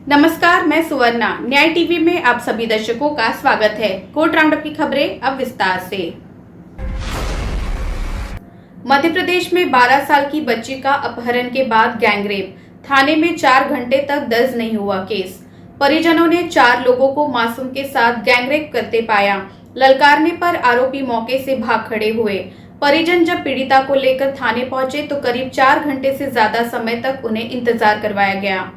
नमस्कार, मैं सुवर्णा। न्याय टीवी में आप सभी दर्शकों का स्वागत है। कोर्ट राउंडअप की खबरें अब विस्तार से। मध्य प्रदेश में 12 साल की बच्ची का अपहरण के बाद गैंगरेप, थाने में 4 घंटे तक दर्ज नहीं हुआ केस। परिजनों ने 4 लोगों को मासूम के साथ गैंगरेप करते पाया। ललकारने पर आरोपी मौके से भाग खड़े हुए। परिजन जब पीड़िता को लेकर थाने पहुंचे तो करीब 4 घंटे से ज्यादा समय तक उन्हें इंतजार करवाया गया।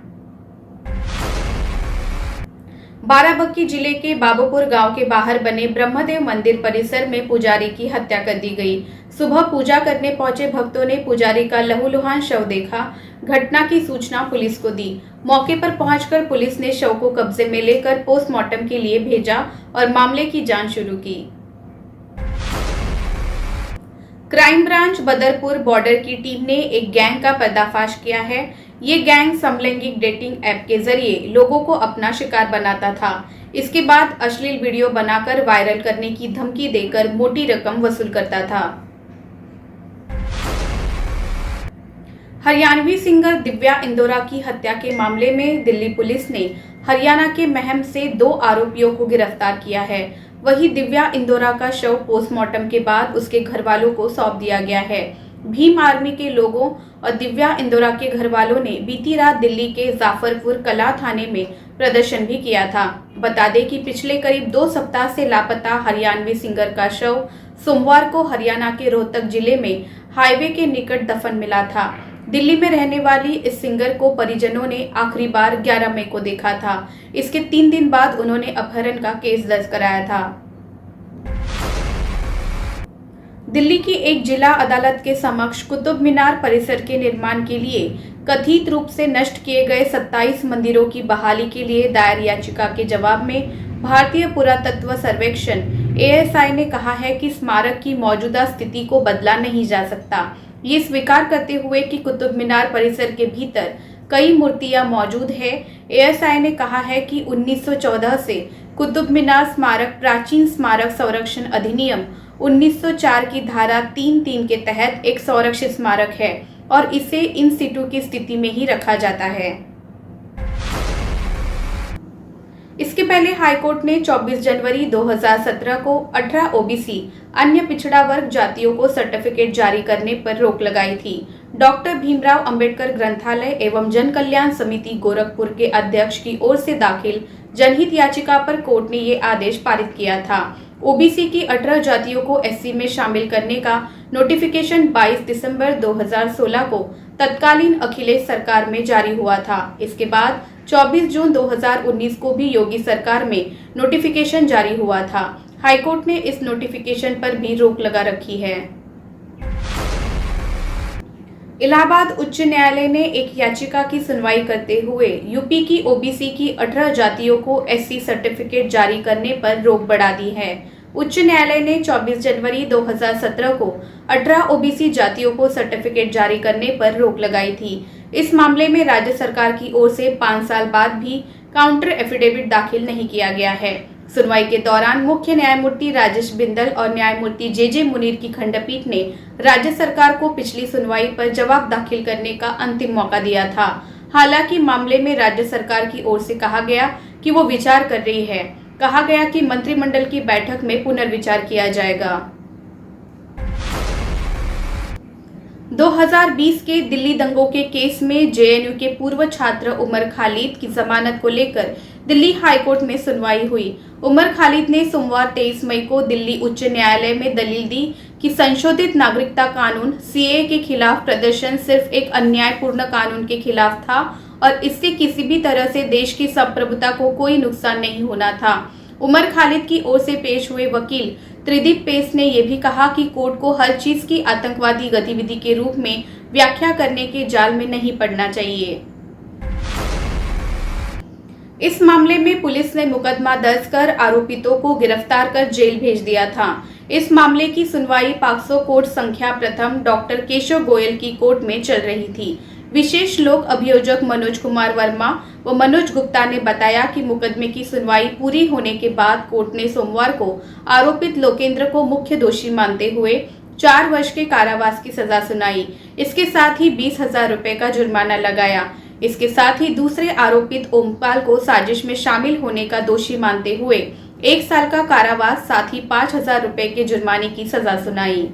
बाराबंकी जिले के बाबूपुर गांव के बाहर बने ब्रह्मदेव मंदिर परिसर में पुजारी की हत्या कर दी गई। सुबह पूजा करने पहुंचे भक्तों ने पुजारी का लहूलुहान शव देखा। घटना की सूचना पुलिस को दी। मौके पर पहुंचकर पुलिस ने शव को कब्जे में लेकर पोस्टमार्टम के लिए भेजा और मामले की जांच शुरू की। क्राइम ब्रांच बदरपुर बॉर्डर की टीम ने एक गैंग का पर्दाफाश किया है। ये गैंग समलैंगिक डेटिंग ऐप के जरिए लोगों को अपना शिकार बनाता था। इसके बाद अश्लील वीडियो बनाकर वायरल करने की धमकी देकर मोटी रकम वसूल करता था। हरियाणवी सिंगर दिव्या इंदौरा की हत्या के मामले में दिल्ली पुलिस ने हरियाणा के महम से 2 आरोपियों को गिरफ्तार किया है। वहीं दिव्या इंदौरा का शव पोस्टमार्टम के बाद उसके घर वालों को सौंप दिया गया है। भीम आर्मी के लोगों और दिव्या इंदौरा के घर वालों ने बीती रात दिल्ली के जाफरपुर कला थाने में प्रदर्शन भी किया था। बता दें कि पिछले करीब 2 सप्ताह से लापता हरियाणवी सिंगर का शव सोमवार को हरियाणा के रोहतक जिले में हाईवे के निकट दफन मिला था। दिल्ली में रहने वाली इस सिंगर को परिजनों ने आखिरी बार 11 मई को देखा था। इसके 3 दिन बाद उन्होंने अपहरण का केस दर्ज कराया था। दिल्ली की एक जिला अदालत के समक्ष कुतुब मीनार परिसर के निर्माण के लिए कथित रूप से नष्ट किए गए 27 मंदिरों की बहाली के लिए दायर याचिका के जवाब में भारतीय पुरातत्व सर्वेक्षण ASI ने कहा है कि स्मारक की मौजूदा स्थिति को बदला नहीं जा सकता। ये स्वीकार करते हुए कि कुतुब मीनार परिसर के भीतर कई मूर्तियां मौजूद है। ASI ने कहा है कि 1914 से कुतुब मीनार स्मारक प्राचीन स्मारक संरक्षण अधिनियम 1904 की धारा 3(3) के तहत एक संरक्षित स्मारक है और इसे इन सिटू की स्थिति में ही रखा जाता है। इसके पहले हाईकोर्ट ने 24 जनवरी 2017 को 18 OBC अन्य पिछड़ा वर्ग जातियों को सर्टिफिकेट जारी करने पर रोक लगाई थी। डॉक्टर भीमराव अंबेडकर ग्रंथालय एवं जन कल्याण समिति गोरखपुर के अध्यक्ष की ओर से दाखिल जनहित याचिका पर कोर्ट ने ये आदेश पारित किया था। OBC की 18 जातियों को SC में शामिल करने का नोटिफिकेशन 22 दिसंबर 2016 को तत्कालीन अखिलेश सरकार में जारी हुआ था। इसके बाद 24 जून 2019 को भी योगी सरकार में नोटिफिकेशन जारी हुआ था। हाईकोर्ट ने इस नोटिफिकेशन पर भी रोक लगा रखी है। इलाहाबाद उच्च न्यायालय ने एक याचिका की सुनवाई करते हुए यूपी की OBC की 18 जातियों को SC सर्टिफिकेट जारी करने पर रोक बढ़ा दी है। उच्च न्यायालय ने 24 जनवरी 2017 को 18 OBC जातियों को सर्टिफिकेट जारी करने पर रोक लगाई थी। इस मामले में राज्य सरकार की ओर से 5 साल बाद भी काउंटर एफिडेविट दाखिल नहीं किया गया है। सुनवाई के दौरान मुख्य न्यायमूर्ति राजेश बिंदल और न्यायमूर्ति JJ मुनीर की खंडपीठ ने राज्य सरकार को पिछली सुनवाई पर जवाब दाखिल करने का अंतिम मौका दिया था। हालांकि मामले में राज्य सरकार की ओर से कहा गया कि वो विचार कर रही है। कहा गया कि मंत्रिमंडल की बैठक में पुनर्विचार किया जाएगा। 2020 के दिल्ली दंगों के केस में JNU के पूर्व छात्र उमर खालिद की जमानत को लेकर दिल्ली हाईकोर्ट में सुनवाई हुई। उमर खालिद ने सोमवार 23 मई को दिल्ली उच्च न्यायालय में दलील दी कि संशोधित नागरिकता कानून CAA के खिलाफ प्रदर्शन सिर्फ एक अन्यायपूर्ण कानून के खिलाफ था और इससे किसी भी तरह से देश की संप्रभुता को कोई नुकसान नहीं होना था। उमर खालिद की ओर से पेश हुए वकील त्रिदीप पेस ने यह भी कहा कि कोर्ट को हर चीज की आतंकवादी गतिविधि के रूप में व्याख्या करने के जाल में नहीं पड़ना चाहिए। इस मामले में पुलिस ने मुकदमा दर्ज कर आरोपितों को गिरफ्तार कर जेल भेज दिया था। इस मामले की सुनवाई पॉक्सो कोर्ट संख्या प्रथम डॉक्टर केशव गोयल की कोर्ट में चल रही थी। विशेष लोक अभियोजक मनोज कुमार वर्मा व मनोज गुप्ता ने बताया कि मुकदमे की सुनवाई पूरी होने के बाद कोर्ट ने सोमवार को आरोपित लोकेंद्र को मुख्य दोषी मानते हुए 4 वर्ष के कारावास की सजा सुनाई। इसके साथ ही 20,000 रुपए का जुर्माना लगाया। इसके साथ ही दूसरे आरोपित ओमपाल को साजिश में शामिल होने का दोषी मानते हुए 1 साल का कारावास साथ ही 5,000 रुपए के जुर्माने की सजा सुनाई।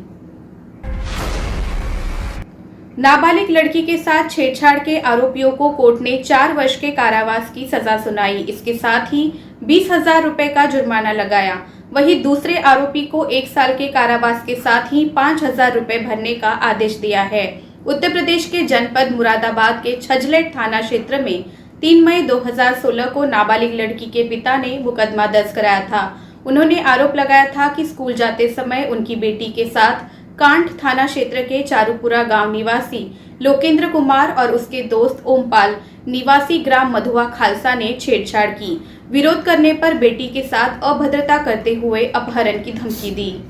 नाबालिग लड़की के साथ छेड़छाड़ के आरोपियों को कोर्ट ने 4 वर्ष के कारावास की सजा सुनाई। इसके साथ ही 20,000 रुपए का जुर्माना लगाया। वहीं दूसरे आरोपी को 1 साल के कारावास के साथ ही 5,000 रुपए भरने का आदेश दिया है। उत्तर प्रदेश के जनपद मुरादाबाद के छजलेट थाना क्षेत्र में 3 मई 2016 को नाबालिग लड़की के पिता ने मुकदमा दर्ज कराया था। उन्होंने आरोप लगाया था कि स्कूल जाते समय उनकी बेटी के साथ कांठ थाना क्षेत्र के चारूपुरा गांव निवासी लोकेंद्र कुमार और उसके दोस्त ओमपाल निवासी ग्राम मधुआ खालसा ने छेड़छाड़ की। विरोध करने पर बेटी के साथ अभद्रता करते हुए अपहरण की धमकी दी।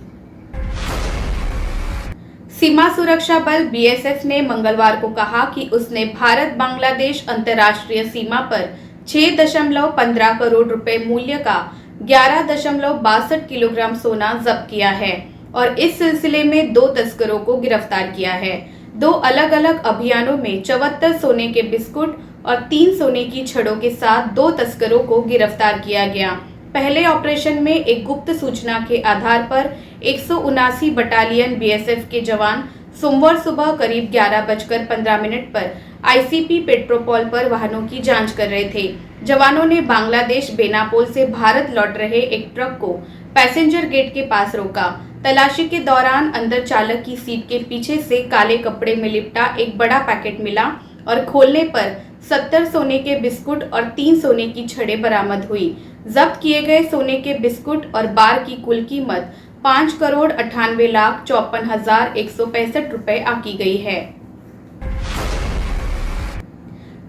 सीमा सुरक्षा बल बीएसएफ ने मंगलवार को कहा कि उसने भारत बांग्लादेश अंतर्राष्ट्रीय सीमा पर 6.15 करोड़ रुपए मूल्य का 11.62 किलोग्राम सोना जब्त किया है और इस सिलसिले में 2 तस्करों को गिरफ्तार किया है। 2 अलग अलग अभियानों में 74 सोने के बिस्कुट और 3 सोने की छड़ों के साथ 2 तस्करों को गिरफ्तार किया गया। पहले ऑपरेशन में एक गुप्त सूचना के आधार पर 179 बटालियन बीएसएफ के जवान सोमवार सुबह करीब 11:15 पर आईसीपी पेट्रोपोल पर वाहनों की जांच कर रहे थे। जवानों ने बांग्लादेश बेनापोल से भारत लौट रहे एक ट्रक को पैसेंजर गेट के पास रोका। तलाशी के दौरान अंदर चालक की सीट के पीछे से काले कपड़े में लिपटा एक बड़ा पैकेट मिला और खोलने पर 70 सोने के बिस्कुट और 3 सोने की छड़ें बरामद हुई। जब्त किए गए सोने के बिस्कुट और बार की कुल कीमत 5,98,54,165 रुपए आंकी गई है।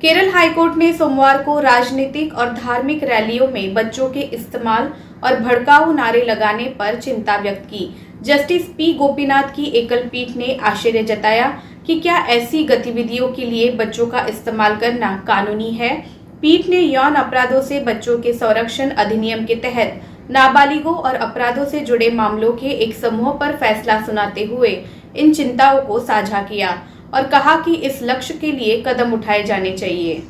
केरल हाईकोर्ट ने सोमवार को राजनीतिक और धार्मिक रैलियों में बच्चों के इस्तेमाल और भड़काऊ नारे लगाने पर चिंता व्यक्त की। जस्टिस पी गोपीनाथ की एकल पीठ ने आश्चर्य जताया कि क्या ऐसी गतिविधियों के लिए बच्चों का इस्तेमाल करना कानूनी है। पीठ ने यौन अपराधों से बच्चों के संरक्षण अधिनियम के तहत नाबालिगों और अपराधों से जुड़े मामलों के एक समूह पर फैसला सुनाते हुए इन चिंताओं को साझा किया और कहा कि इस लक्ष्य के लिए कदम उठाए जाने चाहिए।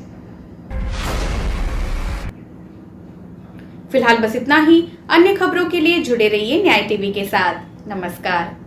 फिलहाल बस इतना ही। अन्य खबरों के लिए जुड़े रहिए न्याय टीवी के साथ। नमस्कार।